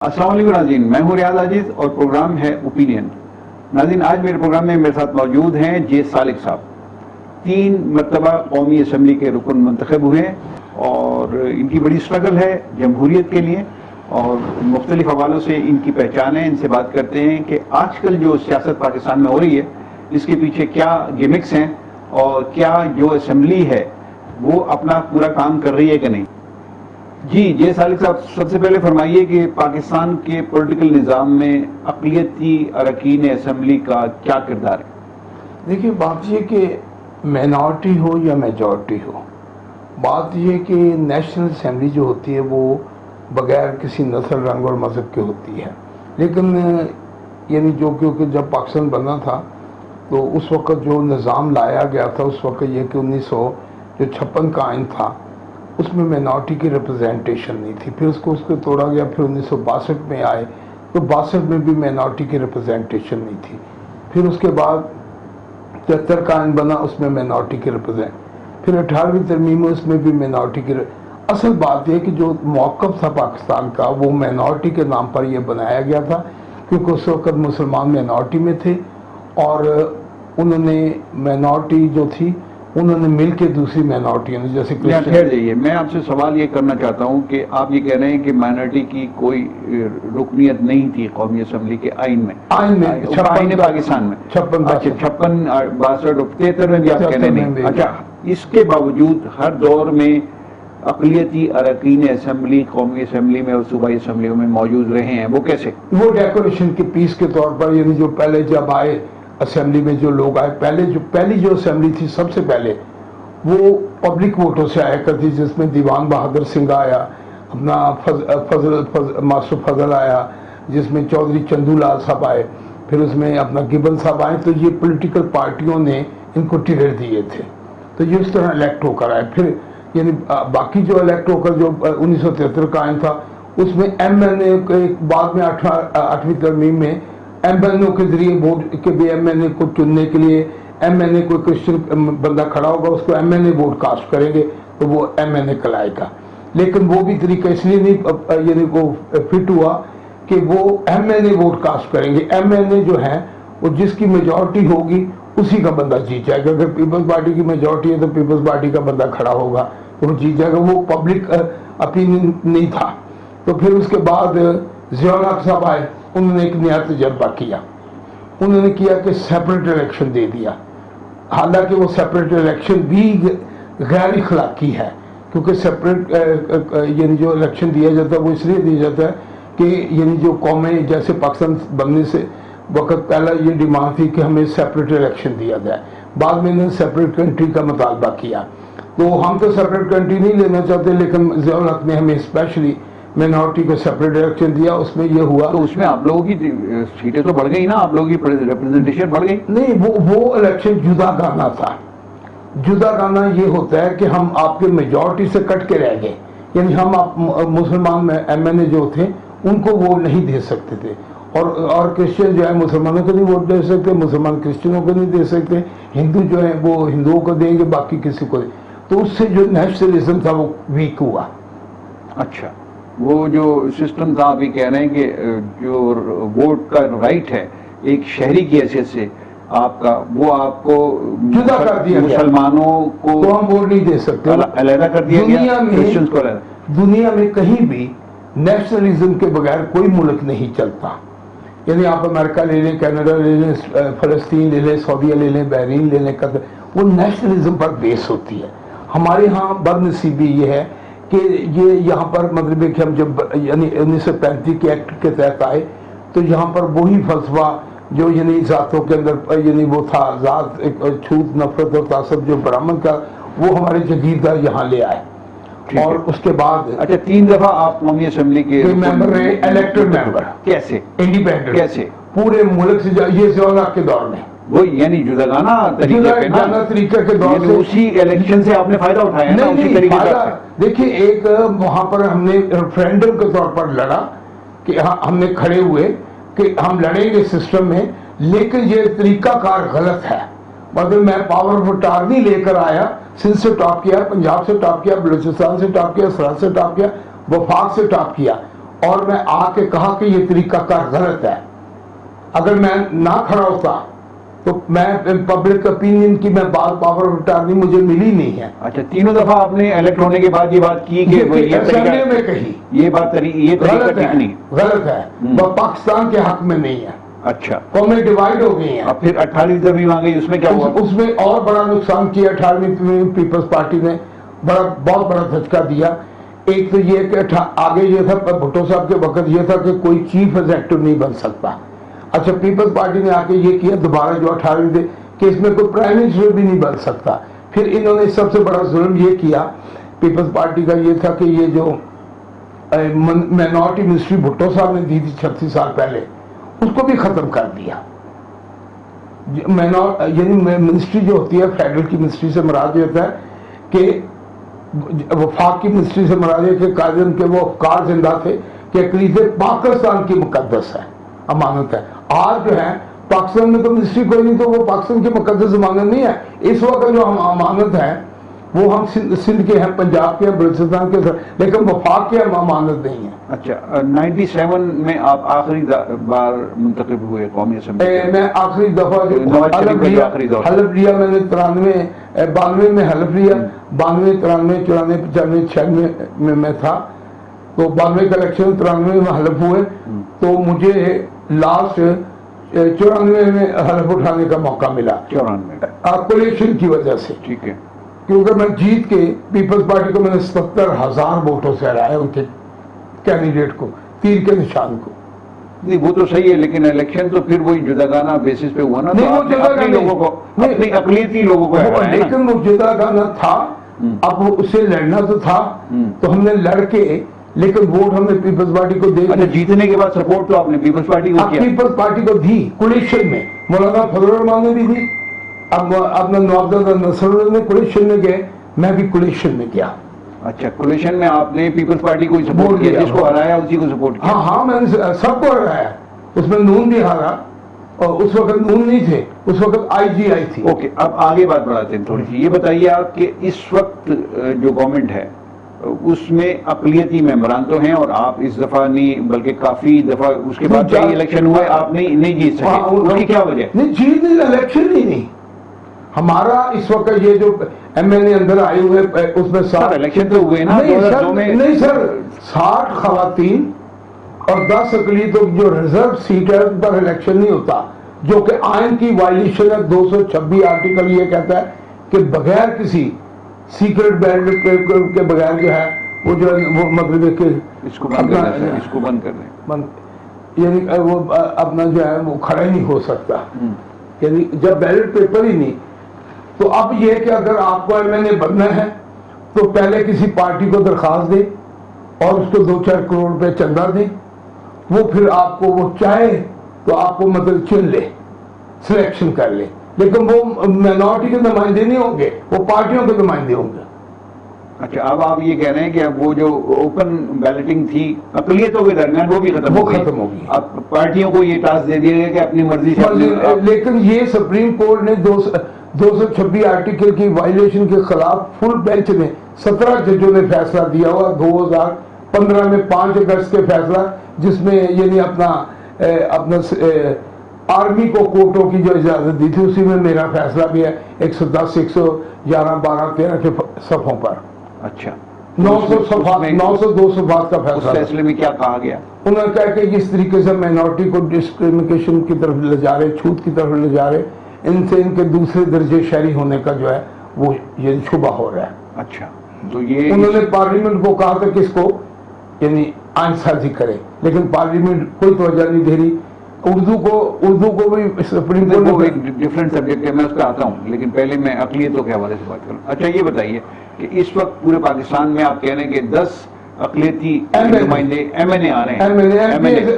السلام علیکم ناظرین، میں ہوں ریاض عزیز اور پروگرام ہے اوپینین۔ ناظرین، آج میرے پروگرام میں میرے ساتھ موجود ہیں جے سالک صاحب، 3 مرتبہ قومی اسمبلی کے رکن منتخب ہوئے ہیں اور ان کی بڑی سٹرگل ہے جمہوریت کے لیے اور مختلف حوالوں سے ان کی پہچان ہے۔ ان سے بات کرتے ہیں کہ آج کل جو سیاست پاکستان میں ہو رہی ہے اس کے پیچھے کیا گیمکس ہیں اور کیا جو اسمبلی ہے وہ اپنا پورا کام کر رہی ہے کہ نہیں۔ جی جے سالک صاحب، سب سے پہلے فرمائیے کہ پاکستان کے پولیٹیکل نظام میں اقلیتی اراکین اسمبلی کا کیا کردار ہے؟ دیکھیے، بات یہ کہ مینارٹی ہو یا میجورٹی ہو، بات یہ کہ نیشنل اسمبلی جو ہوتی ہے وہ بغیر کسی نسل، رنگ اور مذہب کے ہوتی ہے، لیکن یعنی جو کیونکہ جب پاکستان بنا تھا تو اس وقت جو نظام لایا گیا تھا اس وقت یہ کہ 1956 کا آئین تھا، اس میں مینارٹی کی ریپرزینٹیشن نہیں تھی، پھر اس کو توڑا گیا، پھر 1962 میں آئے تو 62 میں بھی مینارٹی کی ریپرزینٹیشن نہیں تھی، پھر اس کے بعد 73 کا آئین بنا، اس میں مینارٹی کی پھر 18ویں ترمیم میں اس میں بھی مینارٹی کی اصل بات یہ کہ جو موقف تھا پاکستان کا وہ مینارٹی کے نام پر یہ بنایا گیا تھا، کیونکہ اس وقت مسلمان مینارٹی میں تھے اور انہوں نے مینارٹی جو تھی انہوں نے مل کے دوسری مینارٹیوں جیسے ٹھہر جائیے، میں آپ سے سوال یہ کرنا چاہتا ہوں کہ آپ یہ کہہ رہے ہیں کہ مائنارٹی کی کوئی رکنیت نہیں تھی قومی اسمبلی کے آئین میں پاکستان میں 56 62 73 میں بھی آپ کہہ رہے ہیں۔ اچھا، اس کے باوجود ہر دور میں اقلیتی اراکین اسمبلی قومی اسمبلی میں اور صوبائی اسمبلیوں میں موجود رہے ہیں، وہ کیسے؟ وہ ڈیکوریشن کے پیس کے طور پر، یعنی جو پہلے جب آئے اسمبلی میں جو لوگ آئے، پہلی جو اسمبلی تھی سب سے پہلے وہ پبلک ووٹوں سے آیا کرتی، جس میں دیوان بہادر سنگھ آیا، اپنا ماسٹر فضل آیا، جس میں چودھری چندو لال صاحب آئے، پھر اس میں اپنا گبن صاحب آئے، تو یہ پولیٹیکل پارٹیوں نے ان کو ٹکٹ دیے تھے، تو یہ اس طرح الیکٹ ہو کر آئے۔ پھر یعنی باقی جو الیکٹ ہو کر جو 1973 کا آئین تھا اس میں ایم این اے بعد میں 8ویں ترمیم میں ایم این اے کے ذریعے ووٹ کے بھی ایم این اے کو چننے کے لیے ایم این اے کوئی کرسچن بندہ کھڑا ہوگا اس کو ایم این اے ووٹ کاسٹ کریں گے تو وہ ایم این اے کلائے گا، لیکن وہ بھی طریقہ اس لیے نہیں یعنی وہ فٹ ہوا کہ وہ ایم این اے ووٹ کاسٹ کریں گے، ایم این اے جو ہے وہ جس کی میجورٹی ہوگی اسی کا بندہ جیت جائے گا، اگر پیپلز پارٹی کی میجورٹی ہے تو پیپلز پارٹی کا بندہ کھڑا ہوگا وہ جیت جائے گا، وہ پبلک اپینین نہیں تھا۔ تو پھر اس کے بعد ضیاء الحق صاحب آئے، انہوں نے ایک نیا تجربہ کیا، انہوں نے کیا کہ سیپریٹ الیکشن دے دیا، حالانکہ وہ سیپریٹ الیکشن بھی غیر اخلاقی ہے، کیونکہ سیپریٹ یعنی جو الیکشن دیا جاتا ہے وہ اس لیے دیا جاتا ہے کہ یعنی جو قومیں جیسے پاکستان بننے سے وقت پہلا یہ ڈیمانڈ تھی کہ ہمیں سیپریٹ الیکشن دیا جائے، بعد میں انہوں نے سیپریٹ کنٹری کا مطالبہ کیا، تو ہم تو سیپریٹ کنٹری نہیں لینا چاہتے، لیکن ضیاء الحق نے ہمیں اسپیشلی مینارٹی کو سیپریٹ الیکشن دیا، اس میں یہ ہوا تو اس میں آپ لوگوں کی سیٹیں تو بڑھ گئی نا، آپ لوگوں کی ریپرزنٹیشن بڑھ گئی؟ نہیں، وہ الیکشن جدا گانا تھا، جدا گانا یہ ہوتا ہے کہ ہم آپ کے میجورٹی سے کٹ کے رہ گئے، یعنی ہم مسلمان ایم این اے جو تھے ان کو ووٹ نہیں دے سکتے تھے، اور کرسچن جو ہے مسلمانوں کو نہیں ووٹ دے سکتے، مسلمان کرسچنوں کو نہیں دے سکتے، ہندو جو ہے وہ ہندوؤں کو دیں گے، باقی کسی کو دیں، تو اس سے جو نیشنلزم تھا وہ ویک ہوا۔ اچھا، وہ جو سسٹم تھا آپ یہ کہہ رہے ہیں کہ جو ووٹ کا رائٹ ہے ایک شہری کی حیثیت سے آپ کا، وہ آپ کو جدا کر دیا گیا، مسلمانوں کو تو ہم ووٹ نہیں دے سکتے، علیحدہ کر دیا گیا۔ دنیا میں کہیں بھی نیشنلزم کے بغیر کوئی ملک نہیں چلتا، یعنی آپ امریکہ لے لیں، کینیڈا لے لیں، فلسطین لے لیں، سعودیہ لے لیں، بحرین لے لیں، قطر، وہ نیشنلزم پر بیس ہوتی ہے۔ ہمارے ہاں بدنصیبی یہ ہے کہ یہ یہاں پر مطلب ہے کہ ہم جب یعنی 1935 کے ایکٹ کے تحت آئے تو یہاں پر وہی فلسفہ جو یعنی ذاتوں کے اندر یعنی وہ تھا، ذات چھوت، نفرت اور تعصب جو برہمن کا، وہ ہمارے جگیردار یہاں لے آئے، اور اس کے بعد اچھا 3 دفعہ آپ قومی اسمبلی کے ممبر رہے، الیکٹڈ ممبر، کیسے انڈیپینڈنٹ، کیسے پورے ملک سے، یہ ضیاء الحق کے دور میں وہ یعنی جداگانہ طریقے کے دور سے، اسی الیکشن سے آپ نے فائدہ اٹھایا نا اسی طریقے سے۔ دیکھیے ایک وہاں پر ہم نے ریفرینڈم کے طور پر لڑا کہ ہم نے کھڑے ہوئے کہ ہم لڑیں گے سسٹم میں، لیکن یہ طریقہ کار غلط ہے، مطلب میں پاور آف اٹارنی لے کر آیا، سندھ سے ٹاپ کیا، پنجاب سے ٹاپ کیا، بلوچستان سے ٹاپ کیا، سرحد سے ٹاپ کیا، وفاق سے ٹاپ کیا، اور میں آ کے کہا کہ یہ طریقہ کار غلط ہے. اگر میں نہ کھڑا ہوتا تو میں پبلک اپینین کی میں بات پاور آف اٹارنی مجھے ملی نہیں ہے. اچھا تینوں دفعہ آپ نے الیکٹ ہونے کے بعد یہ بات کی کہ اسمبلی میں کہی یہ طریقہ ٹھیک نہیں، غلط ہے، وہ پاکستان کے حق میں نہیں ہے. اچھا قومیں ڈیوائیڈ ہو گئی ہیں. اب پھر 18ویں ترمیم آ گئی، اس میں کیا ہوا؟ اس میں اور بڑا نقصان کیا 18ویں ترمیم پیپلز پارٹی نے، بہت بڑا دھچکا دیا. ایک تو یہ کہ آگے یہ تھا بھٹو صاحب کے وقت یہ تھا کہ کوئی چیف ایگزیکٹو نہیں بن سکتا. اچھا پیپلز پارٹی نے آ کے یہ کیا دوبارہ جو 18ویں تھے کہ اس میں کوئی پرائم منسٹر بھی نہیں بن سکتا. پھر انہوں نے سب سے بڑا ظلم یہ کیا پیپلز پارٹی کا یہ تھا کہ یہ جو مائنورٹی منسٹری بھٹو صاحب نے دی تھی 36 سال پہلے اس کو بھی ختم کر دیا. یعنی منسٹری جو ہوتی ہے فیڈرل کی منسٹری سے مراد یہ ہوتا ہے کہ وفاق کی منسٹری سے مراد ہے کہ قائدین کے وہ افکار زندہ تھے کہ عقیدت پاکستان کی مقدس ہے، امانت ہے. آج جو ہے پاکستان میں تو منسٹری کوئی نہیں تو وہ پاکستان کی مقدس امانت نہیں ہے. اس وقت جو امانت ہے وہ ہم سندھ کے ہیں، پنجاب کے ہیں، بلوچستان کے، لیکن وفاق کے امانت نہیں ہے. اچھا 97 میں آپ آخری بار منتخب ہوئے قومی اسمبلی؟ میں آخری دفعہ حلف لیا میں نے 92 میں حلف لیا. 92 93 94 95 96 میں تھا تو 92 کا الیکشن 93 میں حلف ہوئے تو مجھے لاسٹ 94 میں حلف اٹھانے کا موقع ملا 94 کولیشن کی وجہ سے. ٹھیک ہے، کیونکہ میں جیت کے پیپلز پارٹی کو میں نے 77,000 ووٹوں سے ہرایا ان کے کینڈیڈیٹ کو، تیر کے نشان کو. نہیں وہ تو صحیح ہے لیکن الیکشن تو پھر وہی جداگانہ بیسس پہ ہوا نا، نہیں وہ اپنی اقلیتی لوگوں کو، لیکن وہ جداگانہ تھا. اب وہ اسے لڑنا تو تھا تو ہم نے لڑ کے، لیکن ووٹ ہم نے پیپلز پارٹی کو دے دیا. جیتنے کے بعد سپورٹ تو آپ نے پیپلز پارٹی کو کیا؟ پیپلز پارٹی کو دی کولیشن میں. مولانا فضل الرحمان نے بھی دی، اب اپنا نوابزادہ نصر اللہ نے کولیشن میں گئے، میں بھی کولیشن میں گیا. اچھا کولیشن میں آپ نے پیپلز پارٹی کو سپورٹ کیا، جس کو ہرایا اسی کو سپورٹ کیا؟ ہاں میں نے سب کو ہرایا. اس میں نون بھی ہارا اور اس وقت نون نہیں تھے، اس وقت آئی جی آئی تھی. اوکے اب آگے بات بڑھاتے ہیں تھوڑی سی. یہ بتائیے آپ کہ اس وقت جو گورنمنٹ ہے اس میں اقلیتی ممبران تو ہیں اور آپ اس دفعہ نہیں بلکہ کافی دفعہ اس کے بعد کئی الیکشن ہوئے آپ نہیں جیت سکے، اس کی کیا وجہ؟ نہیں جیت نہیں، الیکشن ہی نہیں. ہمارا اس وقت یہ جو ایم این اے اندر آئے ہوئے اس میں سر الیکشن تو ہوئے نا نہیں سر 60 خواتین اور 10 اقلیتوں کی جو ریزرو سیٹ ہے اس پر الیکشن نہیں ہوتا، جو کہ آئین کی وائلیشن ہے. 226 آرٹیکل یہ کہتا ہے کہ بغیر کسی سیکرٹ بیلٹ کے بغیر جو ہے وہ جو ہے وہ مطلب کہ اس کو بند کر دیں، یعنی وہ اپنا جو ہے وہ کھڑا ہی نہیں ہو سکتا. یعنی جب بیلٹ پیپر ہی نہیں تو اب یہ کہ اگر آپ کو ایم این اے بننا ہے تو پہلے کسی پارٹی کو درخواست دے اور اس کو 2-4 کروڑ روپے چندہ دے، وہ پھر آپ کو وہ چاہے تو آپ کو مطلب چن لے، سلیکشن کر لے، لیکن وہ مائنورٹی کے نمائندے نہیں ہوں گے، وہ پارٹیوں کے نمائندے ہوں گے. اچھا اب آپ یہ کہہ رہے ہیں کہ اب وہ جو اوپن بیلٹنگ تھی اقلیتوں کے درمیان وہ بھی ختم ہوگی. اب پارٹیوں کو یہ ٹاسک دے دیا گیا کہ اپنی مرضی سے، لیکن یہ سپریم کورٹ نے 226 آرٹیکل کی وائلیشن کے خلاف فل بینچ نے 17 ججوں نے فیصلہ دیا ہوا 2015 میں 5 اگست کے فیصلہ، جس میں یعنی اپنا آرمی کو کورٹوں کی جو اجازت دی تھی اسی میں میرا فیصلہ بھی ہے 110 111 12 13 کے صفحوں پر. اچھا 902 صفحات کا فیصلہ. فیصلے میں کیا کہا گیا؟ انہوں نے کہا کہ اس طریقے سے مائنورٹی کو ڈسکریمنیشن کی طرف لے جا رہے، چھوٹ کی طرف لے جا رہے، ان سے ان کے دوسرے درجے شہری ہونے کا جو ہے وہ یہ شبہ ہو رہا ہے. اچھا تو یہ انہوں نے پارلیمنٹ کو کہا تھا کہ اس کو یعنی آئین سازی کرے، لیکن پارلیمنٹ کوئی توجہ نہیں دے رہی. اردو کو بھی سپریم کورٹ کو ایک ڈفرینٹ سبجیکٹ ہے، میں اس پہ آتا ہوں، لیکن پہلے میں اقلیتوں کے حوالے سے بات کروں. اچھا یہ بتائیے کہ اس وقت پورے پاکستان میں آپ کہہ رہے ہیں کہ 10 اقلیتی نمائندے ایم این اے آ رہے ہیں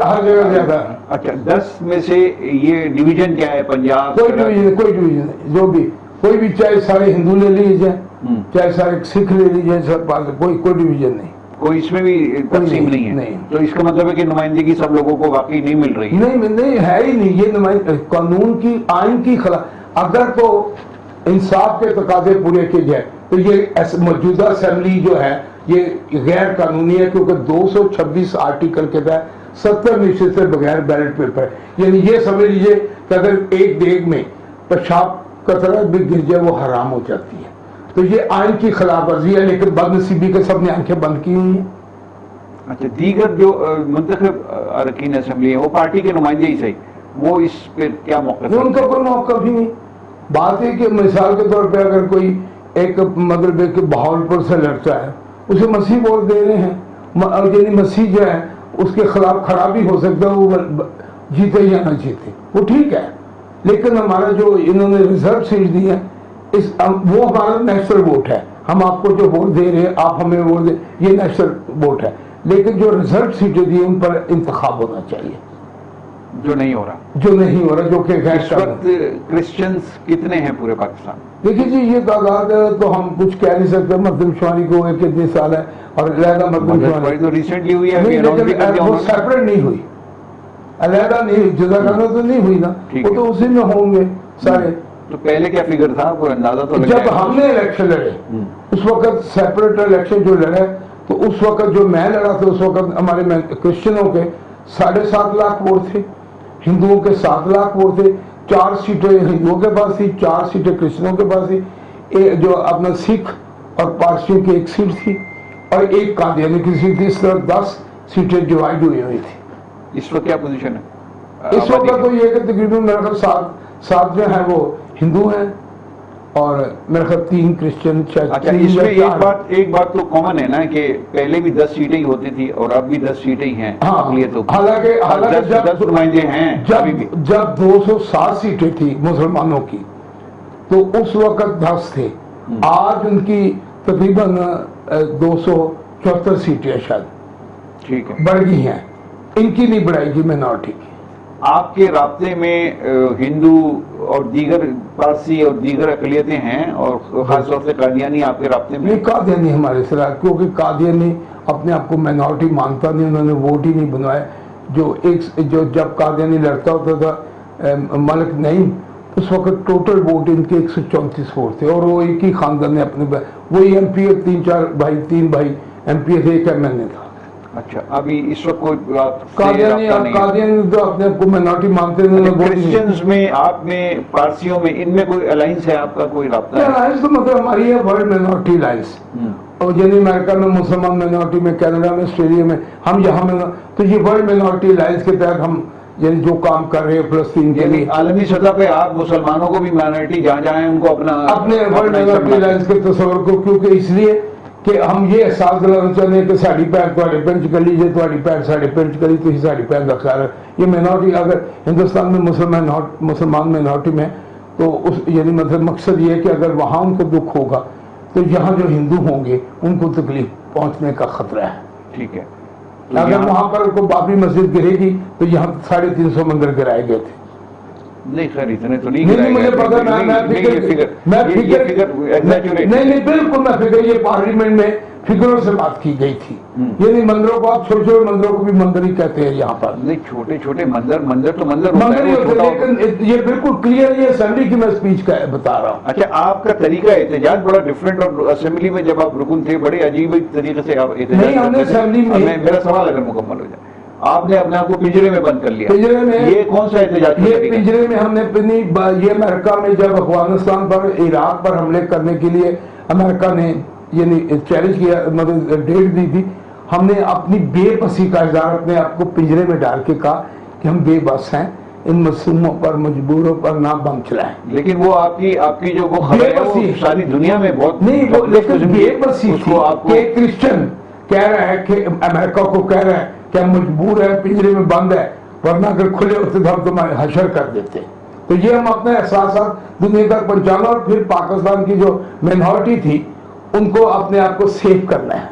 ہر جگہ زیادہ. اچھا 10 میں سے یہ ڈویژن کیا ہے؟ پنجاب کوئی ڈویژن نہیں، جو بھی کوئی بھی چاہے سارے ہندو لے لیجیے چاہے سارے سکھ لے لیجیے، کوئی ڈویژن نہیں، کوئی اس میں بھی تقسیم نہیں ہے. تو اس کا مطلب ہے کہ نمائندگی سب لوگوں کو واقعی نہیں مل رہی ہے؟ نہیں ہے ہی نہیں. یہ قانون کی آئین کی خلاف، اگر تو انصاف کے تقاضے پورے کیے جائے تو یہ موجودہ اسمبلی جو ہے یہ غیر قانونی ہے کیونکہ 226 آرٹیکل کے تحت 70% سے بغیر بیلٹ پیپر ہے. یعنی یہ سمجھ لیجیے کہ اگر ایک دیگ میں پیشاب قطرہ بھی گر جائے وہ حرام ہو جاتی ہے. تو یہ آئین کی خلاف ورزی ہے، لیکن بد نصیبی کے سب نے آنکھیں بند کی ہوئی ہیں. اچھا، دیگر جو منتخب اراکین اسمبلی ہیں وہ پارٹی کے نمائندے ہی صحیح، وہ اس پہ کیا موقف ہے؟ ان کا کوئی موقف ہی نہیں. بات ہے کہ مثال کے طور پہ اگر کوئی ایک مطلب ایک بہاولپور سے لڑتا ہے، اسے مسیح ووٹ دے رہے ہیں، یعنی مسیح جو ہے اس کے خلاف کھڑا بھی ہو سکتا ہے، وہ جیتے یا نہ جیتے، وہ ٹھیک ہے. لیکن ہمارا جو انہوں نے ریزرو سیٹ دی ہے وہ ہمارا نیشنل ووٹ ہے. ہم آپ کو جو ووٹ دے رہے ہیں، آپ ہمیں ووٹ دے، یہ نیشنل ووٹ ہے. لیکن جو ریزرو سیٹیں دی ان پر انتخاب ہونا چاہیے، جو نہیں ہو رہا، جو کہ غیر اس وقت کرسچنز کتنے ہیں پورے پاکستان؟ دیکھیے جی یہ تعداد تو ہم کچھ کہہ نہیں سکتے. مردم شماری کو ایک اتنے سال ہے اور علیحدہ مردم شماری تو ریسنٹلی ہوئی ہے، لیکن وہ سیپریٹ نہیں ہوئی، علیحدہ نہیں، جدا کرنا تو نہیں ہوئی نا، وہ تو اسی میں ہوں گے سارے. تو پہلے کیا فگر تھا، کوئی اندازہ تو جب ہم نے الیکشن لڑے اس وقت سیپریٹ الیکشن جو لڑے تو اس وقت جو میں لڑا تھا اس وقت ہمارے کرسچنوں کے 7.5 لاکھ ووٹ تھے، ہندوؤں کے 7 لاکھ ووٹ تھے. 4 سیٹیں ہندوؤں کے پاس تھی، 4 سیٹیں کرسچنوں کے پاس تھی، جو اپنا سکھ اور پارسیوں کی 1 سیٹ تھی اور 1 قادیانی کی سیٹ تھی. اس طرح 10 سیٹیں ڈیوائیڈ ہوئی ہوئی تھی. اس وقت کیا پوزیشن ہے اس وقت تو یہ کہ تقریباً میرے خیال 7 جو ہیں وہ ہندو ہیں اور میرے خیال 3 کرسچن. اچھا، اس میں ایک بات تو کامن ہے نا کہ پہلے بھی 10 سیٹیں ہی ہوتی تھی اور اب بھی 10 سیٹیں ہی ہیں. حالانکہ 10 نمائندے ہیں. جب 207 سیٹیں تھی مسلمانوں کی تو اس وقت 10 تھے. آج ان کی تقریباً 274 سیٹیں شاید ٹھیک ہے بڑھ گئی ہیں. ان کی نہیں بڑھائے گی مینورٹی کی. آپ کے رابطے میں ہندو اور دیگر پارسی اور دیگر اقلیتیں ہیں اور خاص طور سے قادیانی آپ کے رابطے میں؟ نہیں، قادیانی ہمارے ساتھ، کیونکہ قادیانی اپنے آپ کو مینورٹی مانتا نہیں، انہوں نے ووٹ ہی نہیں بنوائے. جو جب قادیانی لڑتا ہوتا تھا ملک نہیں، اس وقت ٹوٹل ووٹ ان کے 134 ووٹ تھے اور وہ ایک ہی خاندان نے اپنے وہی ایم پی 3 بھائی ایم پی ایک ایم ایل اے تھا. اچھا، ابھی اس وقت کوئی قادیانی تو اپنے آپ کو مینورٹی مانتے ہیں. کرسچنز میں، آپ میں، پارسیوں میں، ان میں کوئی الائنس ہے آپ کا، کوئی رابطہ ہے؟ الائنس تو مطلب ہماری ہے ورلڈ مینورٹی الائنس، اور یعنی امریکہ میں مسلمان مینورٹی میں، کینیڈا میں، آسٹریلیا میں، ہم یہاں میں، تو یہ ورلڈ مینورٹی الائنس کے تحت ہم یعنی جو کام کر رہے ہیں فلسطین کے لیے عالمی سطح پہ آپ مسلمانوں کو بھی مائنورٹی جہاں جائیں ان کو اپنے ورلڈ مینورٹی الائنس کے تصور کو، کیونکہ اس لیے کہ ہم یہ احساس دلانا چاہتے ہیں کہ ساڑی پیر تھوڑے پنچ کر لیجیے، تھوڑی پیر ساڑے پنچ کری تو ہی ساڑی پیر کا خیال ہے. یہ مینورٹی اگر ہندوستان میں مسلمان مینورٹی میں تو اس یعنی مطلب مقصد یہ ہے کہ اگر وہاں ان کو دکھ ہوگا تو یہاں جو ہندو ہوں گے ان کو تکلیف پہنچنے کا خطرہ ہے. ٹھیک ہے، اگر وہاں پر کوئی بابری مسجد گرے گی تو یہاں 350 مندر گرائے گئے تھے. نہیں خیر اتنے تو نہیں، مجھے پتا، نہیں بالکل میں فکر، یہ پارلیمنٹ میں فگروں سے بات کی گئی تھی. یعنی مندروں کو آپ چھوٹے چھوٹے مندروں کو بھی مندر ہی کہتے ہیں یہاں پر. نہیں، چھوٹے چھوٹے مندر تو مندر ہی ہوتے ہیں، لیکن یہ بالکل کلیئر، یہ اسمبلی کی میں اسپیچ کا بتا رہا ہوں. اچھا، آپ کا طریقہ احتجاج بڑا ڈفرینٹ، اور اسمبلی میں جب آپ رکن تھے بڑے عجیب طریقے سے آپ احتجاج نہیں، ہم نے اسمبلی میں، میرا سوال اگر مکمل ہو جائے، آپ نے اپنے آپ کو پنجرے میں بند کر لیا. پنجرے میں یہ کون سا احتجاج؟ یہ پنجرے میں ہم نے یہ امریکہ میں جب افغانستان پر، عراق پر حملے کرنے کے لیے امریکہ نے یعنی چیلنج کیا، مطلب ڈیٹ دی تھی، ہم نے اپنی بے بسی کا اظہار اپنے آپ کو پنجرے میں ڈال کے کہا کہ ہم بے بس ہیں، ان معصوموں پر، مجبوروں پر نہ بم چلائیں. لیکن وہ آپ کی جو وہ خبر ہے وہ ساری دنیا میں بہت نہیں، لیکن بے بسی تھی کہ کرسچن کہہ رہا ہے کہ امریکہ کو کہہ رہا ہے کہ ہم مجبور ہیں، پنجرے میں بند ہے، ورنہ اگر کھلے ہوتے تو ہم تمہیں حشر کر دیتے. تو یہ ہم اپنے احساسات دنیا تک پہنچانا اور پھر پاکستان کی جو مینورٹی تھی ان کو اپنے آپ کو سیو کرنا ہے.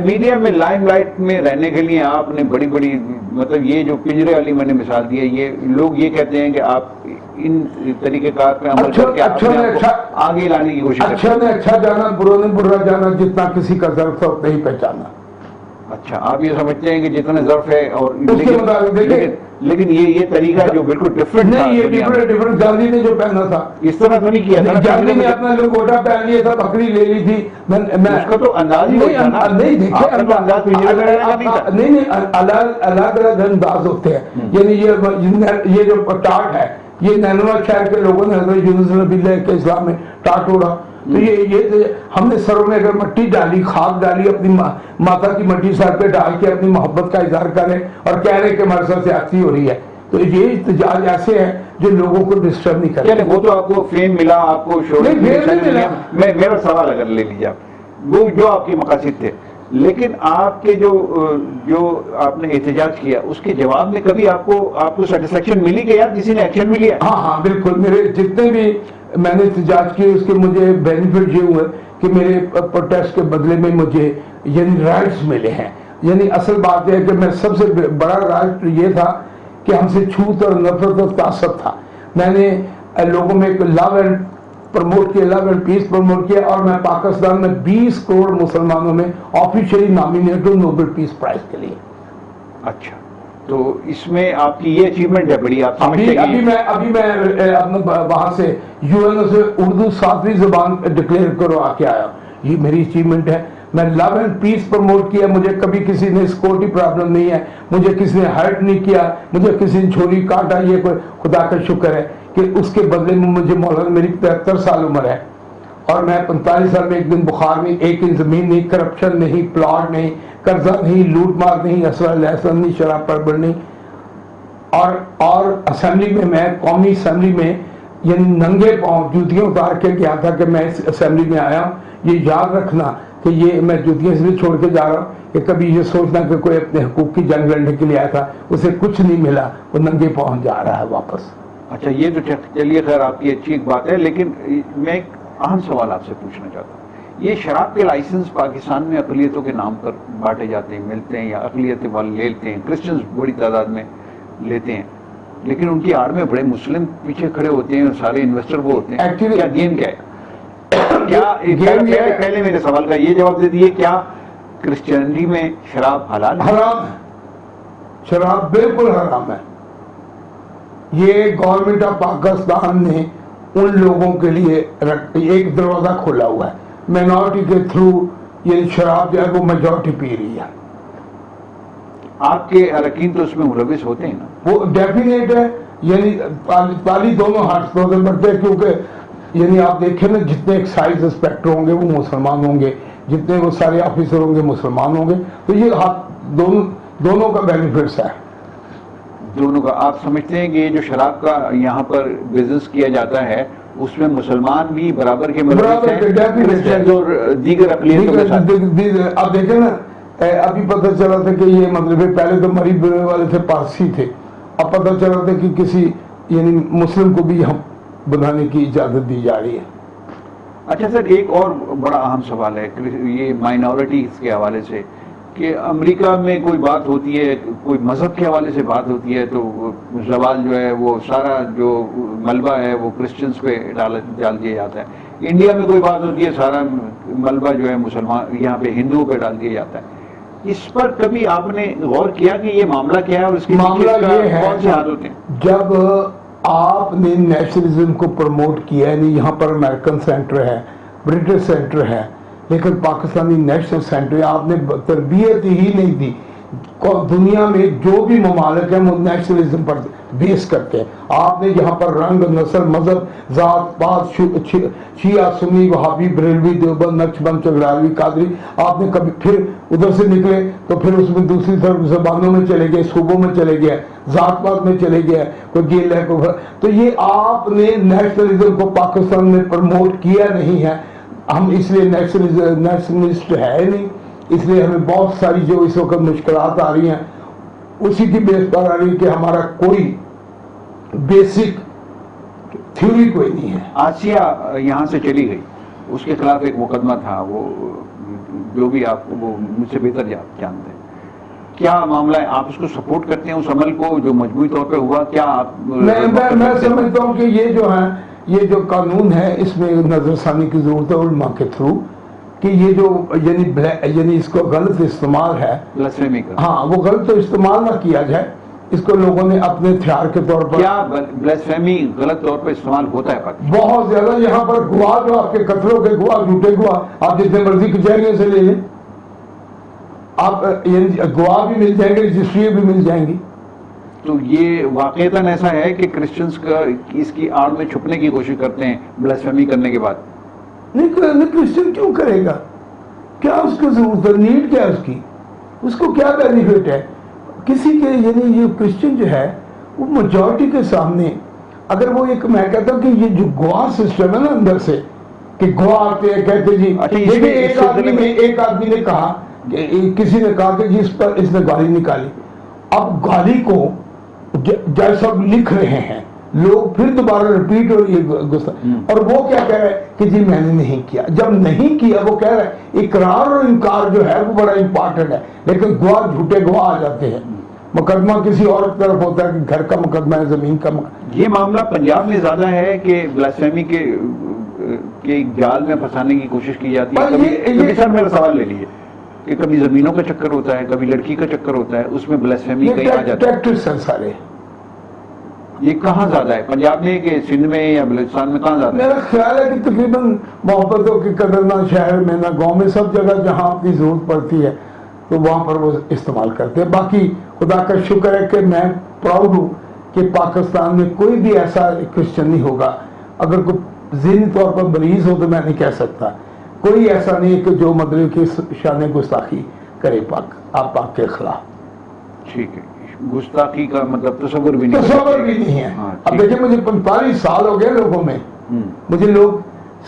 میڈیا میں لائم لائٹ میں رہنے کے لیے آپ نے بڑی مطلب یہ جو پنجرے والی میں نے مثال دی ہے، یہ لوگ یہ کہتے ہیں کہ آپ ان طریقہ کار پہ عمل کر کے آگے لانے کی کوشش کرتے ہیں. اچھا نے اچھا جانا، برا نے برا جانا، جتنا کسی کا ضرورت تھا اتنا ہی پہچانا. اچھا آپ یہ سمجھتے ہیں کہ جتنا ظرف ہے اور اس کے مطابق دیکھیں لیکن یہ طریقہ جو بالکل ڈفرینٹ نہیں، یہ ڈفرینٹ گاندھی نے جو پہنا تھا اس طرح تو نہیں کیا تھا. گاندھی نے اپنا لنگوٹا پہن لیا تھا، بکری لے لی تھی. اس کا تو انداز ہی نہیں الگ الگ انداز ہوتے ہیں. یعنی یہ جو ٹاٹ ہے یہ نینوا شہر کے لوگوں نے حضرت یونس نبی اللہ کے اسلام میں ٹاٹ اڑا. تو یہ ہم نے سروں میں اگر مٹی ڈالی، خاک ڈالی، اپنی ماتا کی مٹی سر پہ ڈال کے اپنی محبت کا اظہار کریں اور کہہ رہے کہ ہمارے ساتھ زیادتی ہو رہی ہے، تو یہ احتجاج ایسے ہیں جو لوگوں کو ڈسٹرب نہیں کرتے. وہ تو آپ کو فیم ملا، آپ کو شو ملا. میرا سوال اگر لے لیجیے آپ، وہ جو آپ کے مقاصد تھے، لیکن آپ کے جو آپ نے احتجاج کیا اس کے جواب میں کبھی آپ کو سیٹسفیکشن ملی کہ یار کسی نے ایکشن بھی لیا؟ ہاں بالکل. میرے جتنے بھی میں نے احتجاج کیے اس کے مجھے بینیفٹ یہ ہوئے کہ میرے پروٹیسٹ کے بدلے میں مجھے یعنی رائٹس ملے ہیں. یعنی اصل بات یہ ہے کہ میں سب سے بڑا رائٹ یہ تھا کہ ہم سے چھوت اور نفرت اور تعصب تھا. میں نے لوگوں میں ایک لو اینڈ پروموٹ کیا، لو اینڈ پیس پروموٹ کیا، اور میں پاکستان میں 20 کروڑ مسلمانوں میں آفیشلی نامینیٹ ہوں نوبل پیس پرائز کے لیے. اچھا، تو اس میں آپ کی یہ اچیومنٹ ہے بڑی. آپ ابھی میں وہاں سے یو این او سے اردو 7ویں زبان ڈکلیئر کروا کے آیا. یہ میری اچیومنٹ ہے. میں لو اینڈ پیس پروموٹ کیا، مجھے کبھی کسی نے سیکورٹی پرابلم نہیں ہے، مجھے کسی نے ہرٹ نہیں کیا، مجھے کسی نے چھری کاٹا. یہ کوئی خدا کا شکر ہے کہ اس کے بدلے میں مجھے مولانا، میری 73 سال عمر ہے اور میں 45 سال میں ایک دن بخار نہیں، ایک دن زمین نہیں، کرپشن نہیں، پلاٹ نہیں، قرضہ نہیں، لوٹ مار نہیں، اسلحہ لائسنس نہیں، شراب پربڑ نہیں. اور اسمبلی میں قومی اسمبلی میں یعنی ننگے پاؤں جوتیاں اتار کے کیا تھا کہ میں اس اسمبلی میں آیا ہوں. یہ یاد رکھنا کہ یہ میں جوتیاں اس لیے چھوڑ کے جا رہا ہوں کہ کبھی یہ سوچنا کہ کوئی اپنے حقوق کی جنگ لڑنے کے لیے آیا تھا، اسے کچھ نہیں ملا، وہ ننگے پاؤں جا رہا ہے واپس. اچھا، یہ تو چلیے خیر آپ کی اچھی بات ہے، لیکن میں ایک اہم سوال آپ سے پوچھنا چاہتا ہوں. یہ شراب کے لائسنس پاکستان میں اقلیتوں کے نام پر بانٹے جاتے ہیں، ملتے ہیں، یا اقلیت والے لے لیتے ہیں، کرسچنز بڑی تعداد میں لیتے ہیں، لیکن ان کی آڑ میں بڑے مسلم پیچھے کھڑے ہوتے ہیں، سارے انویسٹر وہ ہوتے ہیں. کیا گیم کیا ہے؟ پہلے میرے سوال کا یہ جواب دے دیے، کیا کرسچینٹی میں شراب حلال ہے؟ حرام ہے، شراب بالکل حرام ہے. یہ گورنمنٹ آف پاکستان نے ان لوگوں کے لیے ایک دروازہ کھولا ہوا ہے، مائنورٹی کے تھرو یہ شراب جو ہے وہ میجورٹی پی رہی ہے. آپ کے اراکین تو اس میں ملوث ہوتے ہیں نا؟ وہ ڈیفینیٹ ہے. یعنی تالی دونوں ہاتھوں سے بڑھتے ہیں، کیونکہ یعنی آپ دیکھیں نا جتنے ایکسائز انسپیکٹر ہوں گے وہ مسلمان ہوں گے، جتنے وہ سارے آفیسر ہوں گے مسلمان ہوں گے. تو یہ دونوں کا بینیفٹس ہے. دونوں کا. آپ سمجھتے ہیں کہ یہ جو شراب کا یہاں پر بزنس کیا جاتا ہے اس میں مسلمان بھی برابر کے ملوث ہیں، کرسچنز اور دیگر اقلیتوں کے ساتھ؟ آپ دیکھیں نا، ابھی پتہ چلا تھا کہ یہ مطلب پہلے تو مری بولنے والے تھے پارسی تھے، اب پتہ چلا تھا کہ کسی یعنی مسلم کو بھی یہاں بنانے کی اجازت دی جا رہی ہے. اچھا سر، ایک اور بڑا اہم سوال ہے یہ مائنورٹیز کے حوالے سے، کہ امریکہ میں کوئی بات ہوتی ہے، کوئی مذہب کے حوالے سے بات ہوتی ہے تو زوال جو ہے وہ سارا جو ملبہ ہے وہ کرسچنز پہ ڈال دیا جاتا ہے. انڈیا میں کوئی بات ہوتی ہے، سارا ملبہ جو ہے مسلمان یہاں پہ ہندوؤں پہ ڈال دیا جاتا ہے. اس پر کبھی آپ نے غور کیا کہ یہ معاملہ کیا ہے اور اس کے معاملہ یہ ہے کون سے ہاتھ ہوتے ہیں؟ جب آپ نے نیشنلزم کو پروموٹ کیا، یعنی یہاں پر امریکن سینٹر ہے، برٹش سینٹر ہے، لیکن پاکستانی نیشنل سینٹر آپ نے تربیت ہی نہیں دی. دنیا میں جو بھی ممالک ہیں وہ نیشنلزم پر بیس کرتے ہیں. آپ نے یہاں پر رنگ، نسل، مذہب، ذات پات، شیعہ، سنی، وہابی، بریلوی، دیوبند، نقشبند، چغرالوی، قادری، آپ نے کبھی پھر ادھر سے نکلے تو پھر اس میں دوسری طرف زبانوں میں چلے گئے، صوبوں میں چلے گئے، ذات پات میں چلے گئے، کوئی گیل ہے کوئی. تو یہ آپ نے نیشنلزم کو پاکستان میں پروموٹ کیا نہیں ہے. ہم اس لیے نیشنلسٹ ہے نہیں، اس لیے ہمیں بہت ساری جو اس وقت مشکلات آ رہی ہیں اسی کی بیس پر آ رہی ہے کہ ہمارا کوئی بیسک تھیوری کوئی نہیں ہے. آسیہ یہاں سے چلی گئی، اس کے خلاف ایک مقدمہ تھا، وہ جو بھی آپ وہ مجھ سے بہتر جانتے ہیں. کیا معاملہ ہے؟ آپ اس کو سپورٹ کرتے ہیں اس عمل کو جو مجموعی طور پہ ہوا؟ کیا آپ میں سمجھتا ہوں کہ یہ جو ہے یہ جو قانون ہے اس میں نظر ثانی کی ضرورت ہے علماء کے تھرو کہ یہ جو یعنی اس کو غلط استعمال ہے، بلاسفیمی کا، ہاں وہ غلط تو استعمال نہ کیا جائے، اس کو لوگوں نے اپنے ہتھیار کے طور پر، کیا بلاسفیمی غلط طور پر استعمال ہوتا ہے پاکستان؟ بہت زیادہ. یہاں پر گواہ جو آپ کے قتلوں کے گواہ، جھوٹے گواہ، آپ جتنے مرضی کچہریوں سے لے لیں، آپ گواہ بھی مل جائیں گے، رجسٹری بھی مل جائیں گی. تو یہ واقعتاً ایسا ہے کہ کرسچنز کا اس کی آڑ میں چھپنے کی کوشش کرتے ہیں بلاسفیمی کرنے کے بعد؟ نہیں کرسچن کیوں کرے گا؟ کیا اس کو ضرورت ہے؟ نیڈ کیا اس کی؟ اس کو کیا بینیفٹ ہے کسی کے؟ یعنی یہ کرسچن جو ہے وہ میجورٹی کے سامنے، اگر وہ ایک، میں کہتا ہوں کہ یہ جو گواہ سسٹم ہے نا اندر سے، کہ گواہ آتے ہیں کہتے جی، دیکھیں ایک آدمی نے کہا کہ کسی نے کہا کہ جی اس نے گالی نکالی. اب گالی کو جج صاحب لکھ رہے ہیں، لوگ پھر دوبارہ ریپیٹ ہو رہی ہے غصہ، اور وہ کیا کہہ رہا ہے کہ جی میں نے نہیں کیا. جب نہیں کیا وہ کہہ رہا ہے، اقرار اور انکار جو ہے وہ بڑا امپارٹنٹ ہے، لیکن گواہ جھوٹے گواہ آ جاتے ہیں. مقدمہ کسی اور طرف ہوتا ہے کہ گھر کا مقدمہ ہے، زمین کا مقدمہ. یہ معاملہ پنجاب میں زیادہ ہے کہ بلاسفیمی کے جال میں پھنسانے کی کوشش کی جاتی ہے. کبھی سر میرا سوال لے لیجیے کہ کبھی زمینوں کا چکر ہوتا ہے، کبھی لڑکی کا چکر ہوتا ہے، اس میں بلاسفیمی کہیں آ جاتا ہے. ٹیکٹکس ہیں سارے. یہ کہاں زیادہ ہے، پنجاب میں کہ سندھ میں یا بلوچستان میں، کہاں زیادہ ہے؟ میرا خیال ہے کہ تقریباً محبتوں کی قدر نہ شہر میں نہ گاؤں میں، سب جگہ جہاں اپنی ضرورت پڑتی ہے تو وہاں پر وہ استعمال کرتے ہیں. باقی خدا کا شکر ہے کہ میں پراؤڈ ہوں کہ پاکستان میں کوئی بھی ایسا کرسچن نہیں ہوگا، اگر کوئی ذہنی طور پر مریض ہو تو میں نہیں کہہ سکتا، کوئی ایسا نہیں کہ جو مطلب کہ شان گستاخی کرے پاک کے خلاف. ٹھیک ہے، گستاخی کا مطلب تصور بھی نہیں ہے. اب دیکھیں مجھے 45 سال ہو گئے لوگوں میں، مجھے لوگ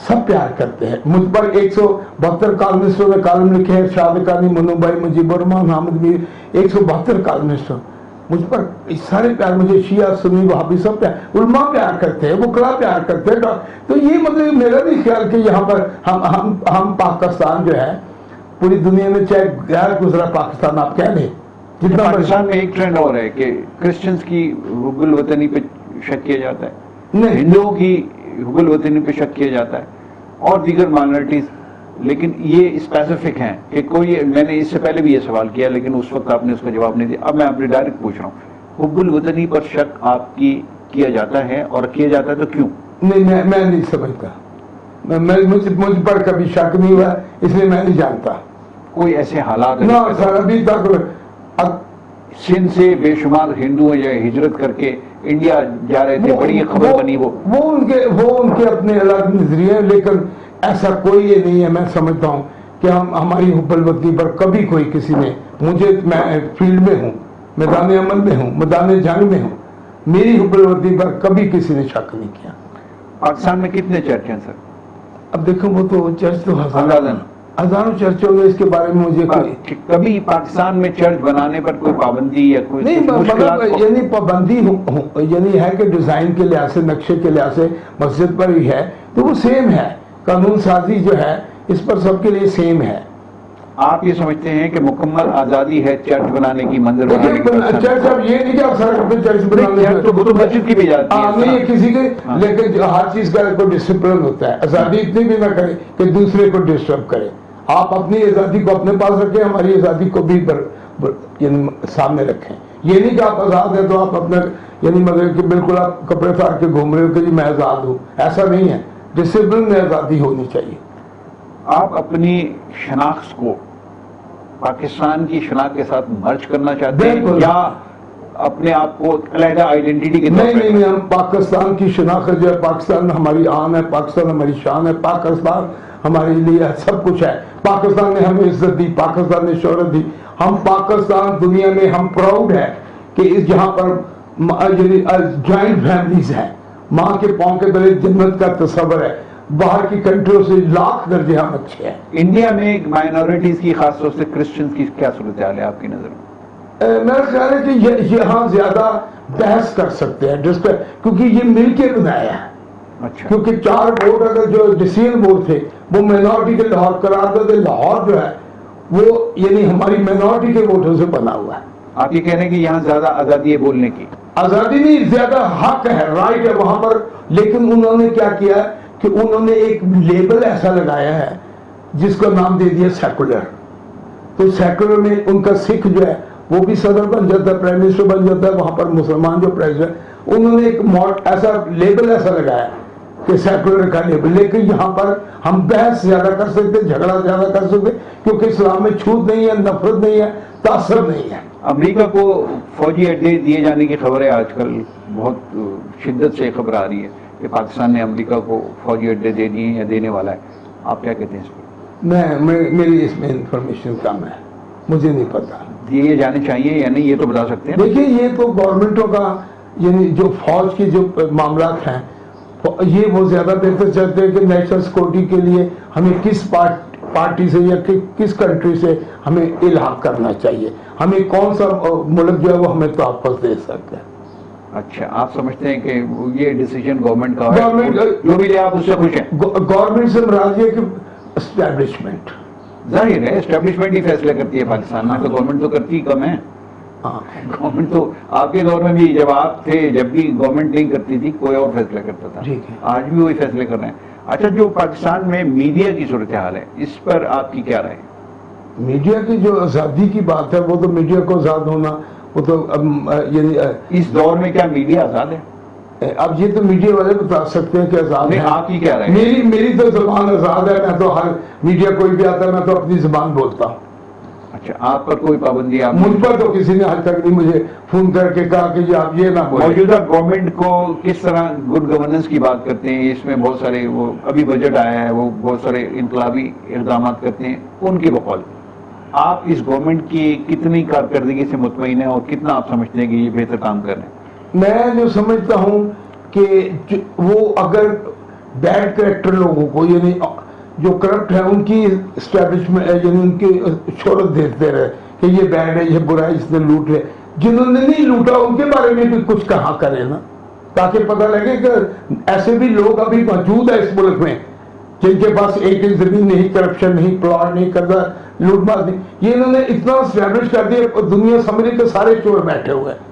سب پیار کرتے ہیں. مجھ پر 172 کالمسٹوں نے کالم لکھے ہیں، شاد قانی، منو بھائی، مجیب الرحمان، حامد میر، 172 کالمسٹوں مجھ پر سارے پیار. مجھے شیعہ سنی وہابی سب پیار، علماء پیار کرتے ہیں، وکلا پیار کرتے ہیں. تو یہ مطلب میرا نہیں خیال کہ یہاں پر ہم پاکستان جو ہے پوری دنیا میں چاہے غیر گزرا پاکستان آپ کہہ لیں، جتنا پاکستان میں ایک ٹرینڈ اور ہے کہ کرسچنز کی حب الوطنی پہ شک کیا جاتا ہے، ہندوؤں کی حب الوطنی پہ شک کیا جاتا ہے، اور دیگر مائنورٹیز. لیکن یہ اسپیسیفک ہیں کہ کوئی، میں نے اس سے پہلے بھی یہ سوال کیا لیکن اس وقت آپ نے اس کا جواب نہیں دیا. اب میں آپ نے ڈائریکٹ پوچھ رہا ہوں، حب الوطنی پر شک آپ کی کیا جاتا ہے، اور کیا جاتا ہے تو کیوں؟ نہیں میں نہیں سمجھتا، مجھ پر کبھی شک نہیں ہوا، اس لیے میں نہیں جانتا. کوئی ایسے حالات نہ سر ابھی تک. سندھ سے بے شمار ہندو جو ہجرت کر کے انڈیا جا رہے تھے، بڑی خبر بنی. وہ ان کے اپنے الگ نظریے ہیں، لیکن ایسا کوئی یہ نہیں ہے. میں سمجھتا ہوں کہ ہماری حب الوطنی پر کبھی کوئی کسی نے، میں فیلڈ میں ہوں، میدان عمل میں ہوں، میدان جنگ میں ہوں، میری حب الوطنی پر کبھی کسی نے شک نہیں کیا. پاکستان میں کتنے چرچ ہیں سر؟ اب دیکھو وہ تو چرچ تو ہزاروں چرچ ہوں گے، اس کے بارے میں مجھے کبھی پاکستان میں چرچ بنانے پر کوئی پابندی یا کوئی نہیں، یعنی پابندی یعنی ہے کہ ڈیزائن کے لحاظ سے، نقشے کے لحاظ سے مسجد پر ہی ہے تو وہ سیم ہے. قانون سازی جو ہے اس پر سب کے لیے سیم ہے. آپ یہ سمجھتے ہیں کہ مکمل آزادی ہے چرچ بنانے کی، منظر بنانے کی؟ چرچ اب یہ نہیں کہ آپ سڑک پہ چرچ بنانے تو مسجد کی بھی جاتی ہے نہیں کسی کے، لیکن ہر چیز کا کوئی ڈسپلن ہوتا ہے. آزادی اتنی بھی نہ کرے کہ دوسرے کو ڈسٹرب کرے. آپ اپنی آزادی کو اپنے پاس رکھیں، ہماری آزادی کو بھی سامنے رکھیں. یہ نہیں کہ آپ آزاد ہیں تو آپ اپنے یعنی مطلب کہ بالکل آپ کپڑے پھاڑ کے گھوم رہے ہو کہ جی میں آزاد ہوں، ایسا نہیں ہے. ڈسپلن میں آزادی ہونی چاہیے. آپ اپنی شناخت کو پاکستان کی شناخت کے ساتھ مرج کرنا چاہتے ہیں یا اپنے آپ کو علیحدہ آئیڈینٹی کے طور پر؟ نہیں، ہم پاکستان کی شناخت جو ہے، پاکستان ہماری آن ہے، پاکستان ہماری شان ہے، پاکستان ہمارے لیے سب کچھ ہے. پاکستان نے ہمیں عزت دی، پاکستان نے شہرت دی. ہم پاکستان دنیا میں ہم پراؤڈ ہے کہ اس جہاں پر جوائنٹ فیملیز ہیں، ماں کے پاؤں کے تلے جنت کا تصور ہے. باہر کی کنٹریوں سے لاکھ درجے ہم اچھے ہیں. انڈیا میں مائنورٹیز کی، خاص طور سے کرسچنز کی کیا صورتحال ہے آپ کی نظر میں؟ میرا خیال ہے کہ یہاں زیادہ بحث کر سکتے ہیں کیونکہ یہ مل کے بنایا ہے. اچھا. کیونکہ 4 ووٹ اگر جو ڈیسیژن ووٹ تھے وہ مائنورٹی کے لاہور قرار دیتے. لاہور جو ہے وہ یعنی ہماری مائنورٹی کے ووٹوں سے بنا ہوا ہے. آپ یہ کہہ رہے ہیں کہ یہاں زیادہ آزادی ہے بولنے کی؟ آزادی نہیں، زیادہ حق ہے، رائٹ ہے وہاں پر. لیکن انہوں نے کیا کیا کہ انہوں نے ایک لیبل ایسا لگایا ہے جس کو نام دے دیا سیکولر. تو سیکولر میں ان کا سکھ جو ہے وہ بھی صدر بن جاتا ہے, پرائم منسٹر بن جاتا ہے, وہاں پر مسلمان جو پریزیڈنٹ, انہوں نے ایک ایسا لیبل ایسا لگایا کہ سیکولر کا لیبل. لیکن یہاں پر ہم بحث زیادہ کر سکتے, جھگڑا زیادہ کر سکتے, کیونکہ اسلام میں چھوت نہیں ہے, نفرت نہیں ہے, تعصب نہیں ہے. امریکہ کو فوجی اڈے دیے جانے کی خبریں آج کل بہت شدت سے خبر آ رہی ہے کہ پاکستان نے امریکہ کو فوجی اڈے دے دیے یا دینے والا ہے. آپ کیا کہتے ہیں اس پر؟ میری اس میں انفارمیشن کم ہے, مجھے نہیں پتا دیے جانے چاہیے یا نہیں, یہ تو بتا سکتے ہیں. دیکھیے یہ تو گورنمنٹوں کا, یعنی جو فوج کے جو معاملات ہیں یہ وہ زیادہ بہتر چلتے ہیں کہ نیشنل سیکورٹی کے لیے ہمیں کس پارٹی سے یا کس کنٹری سے ہمیں الحاق کرنا چاہیے, ہمیں کون سا ملک جو ہے وہ ہمیں تحفظ دے سکتا ہے. اچھا, آپ سمجھتے ہیں کہ یہ ڈیسیجن گورنمنٹ کا ہے, جو بھی لے آپ اس سے خوش ہیں؟ گورنمنٹ سے مراد یہ کہ اسٹیبلشمنٹ, ظاہر ہے اسٹیبلشمنٹ ہی فیصلہ کرتی ہے پاکستان میں, تو گورنمنٹ تو کرتی ہی کم ہے. گورنمنٹ تو آپ کے دور میں بھی جب آپ تھے, جب بھی گورنمنٹ نہیں کرتی تھی کوئی اور فیصلہ کرتا تھا, آج بھی وہی فیصلے کر رہے ہیں. اچھا, جو پاکستان میں میڈیا کی صورتحال ہے اس پر آپ کی کیا رائے؟ میڈیا کی جو آزادی کی بات ہے وہ تو میڈیا کو آزاد ہونا, وہ تو یعنی اس دور میں کیا میڈیا آزاد ہے؟ اب یہ تو میڈیا والے بتا سکتے ہیں کہ آزاد ہے. آپ کی کیا رائے؟ میری تو زبان آزاد ہے, میں تو ہر میڈیا کوئی بھی آتا ہے میں تو اپنی زبان بولتا ہوں. اچھا, آپ پر کوئی پابندی؟ مجھ پر تو کسی نے آج تک نہیں مجھے فون کر کے کہا کہ آپ یہ نہ بولیں. موجودہ گورنمنٹ کو کس طرح گڈ گورننس کی بات کرتے ہیں, اس میں بہت سارے, وہ ابھی بجٹ آیا ہے, وہ بہت سارے انقلابی اقدامات کرتے ہیں, ان کی بقول آپ اس گورنمنٹ کی کتنی کارکردگی سے مطمئن ہیں اور کتنا آپ سمجھتے ہیں کہ یہ بہتر کام کر رہے ہیں؟ میں جو سمجھتا ہوں کہ وہ اگر بیڈ کریکٹر لوگوں کو, یعنی جو کرپٹ ہے ان کی اسٹیبلشمنٹ, یعنی ان کی شہرت دیتے رہے کہ یہ بیڈ ہے, یہ برا ہے, اس نے لوٹ لے. جنہوں نے نہیں لوٹا ان کے بارے میں بھی کچھ کہا کرے نا, تاکہ پتہ لگے کہ ایسے بھی لوگ ابھی موجود ہیں اس ملک میں جن کے پاس ایک زمین نہیں, کرپشن نہیں, پلاٹ نہیں کرتا, لوٹ مار نہیں. یہ انہوں نے اتنا اسٹیبلش کر دیا, دنیا سمجھ کے سارے چور بیٹھے ہوئے ہیں.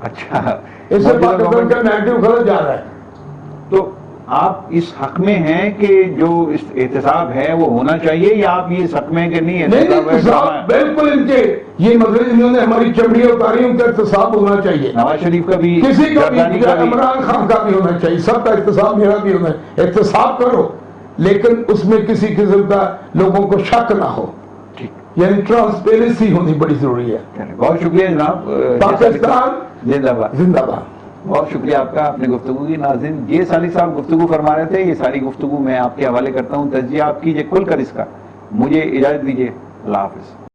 اچھا, اس سے پاکستان کا نیگیٹو غلط جا رہا ہے. تو آپ اس حق میں ہیں کہ جو احتساب ہے وہ ہونا چاہیے, یا آپ یہ اس حق میں کہ نہیں احتساب بالکل ان کے یہ مطلب انہوں نے ہماری چمڑیاں اتاری, ان کا احتساب ہونا چاہیے. نواز شریف کا بھی, کسی کا بھی, عمران خان کا بھی ہونا چاہیے, سب کا احتساب, میرا بھی ہونا ہے. احتساب کرو لیکن اس میں کسی قسم کا لوگوں کو شک نہ ہو, یعنی ٹرانسپیرنسی ہونی بڑی ضروری ہے. بہت شکریہ جناب. پاکستان زندہ باد. زندہ باد. بہت شکریہ آپ کا اپنے گفتگو کی. ناظرین, یہ سالک صاحب گفتگو فرما رہے تھے, یہ ساری گفتگو میں آپ کے حوالے کرتا ہوں, تجزیہ آپ کیجئے کھل کر اس کا. مجھے اجازت دیجیے, اللہ حافظ.